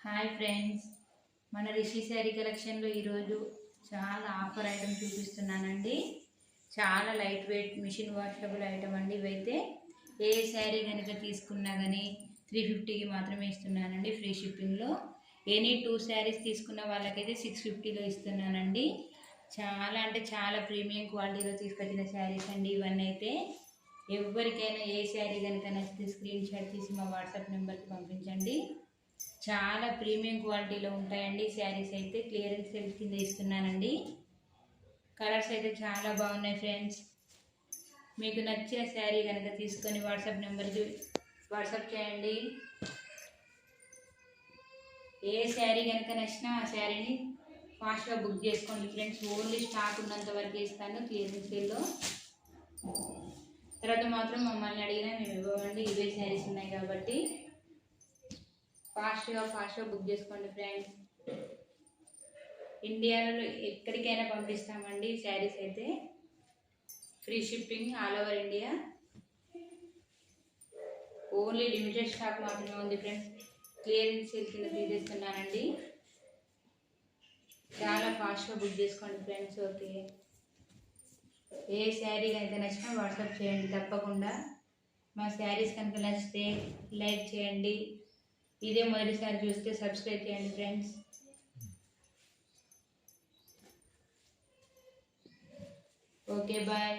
Hi friends, మన రిషి శారీ కలెక్షన్లో ఈరోజు చాలా ఆఫర్ ఐటమ్ చూపిస్తున్నానండి. చాలా light weight machine washable item అండి. ఇవైతే ఏ శారీ కనుక తీసుకున్నా కానీ 350కి మాత్రమే ఇస్తున్నానండి, ఫ్రీ షిప్పింగ్లో. ఎనీ 2 శారీస్ తీసుకున్న వాళ్ళకైతే 650లో ఇస్తున్నానండి. చాలా అంటే చాలా ప్రీమియం క్వాలిటీలో తీసుకొచ్చిన శారీస్ అండి ఇవన్నీ. అయితే ఎవరికైనా ఏ శారీ కనుక నచ్చితే స్క్రీన్ షాట్ తీసి మా వాట్సాప్ నెంబర్కి పంపించండి. చాలా ప్రీమియం క్వాలిటీలో ఉంటాయండి శారీస్. అయితే క్లియరెన్స్ సేల్ కింద ఇస్తున్నానండి. కలర్స్ అయితే చాలా బాగున్నాయి ఫ్రెండ్స్. మీకు నచ్చిన శారీ కనుక తీసుకొని వాట్సాప్ నెంబర్కి వాట్సాప్ చేయండి. ఏ శారీ కనుక నచ్చినా ఆ శారీని ఫాస్ట్గా బుక్ చేసుకోండి ఫ్రెండ్స్. ఓన్లీ స్టాక్ ఉన్నంత వరకు ఇస్తాను క్లియరెన్స్ సేల్లో. తర్వాత మాత్రం మమ్మల్ని అడిగినా మేము ఇవ్వమండి, ఇవే శారీస్ ఉన్నాయి కాబట్టి ఫాస్ట్గా బుక్ చేసుకోండి ఫ్రెండ్స్. ఇండియాలో ఎక్కడికైనా పంపిస్తామండి శారీస్. అయితే free shipping all over India. Only limited stock మాత్రమే ఉంది ఫ్రెండ్స్. క్లియరెన్స్ సేల్ కింద తీసేస్తున్నానండి. చాలా ఫాస్ట్గా బుక్ చేసుకోండి ఫ్రెండ్స్. ఓకే, ఏ శారీ కనుక నచ్చినా వాట్సాప్ చేయండి తప్పకుండా. మా శారీస్ కనుక నచ్చితే లైక్ చేయండి. ఇదే మొదటిసారి చూస్తే సబ్స్క్రైబ్ చేయండి ఫ్రెండ్స్. Okay, bye.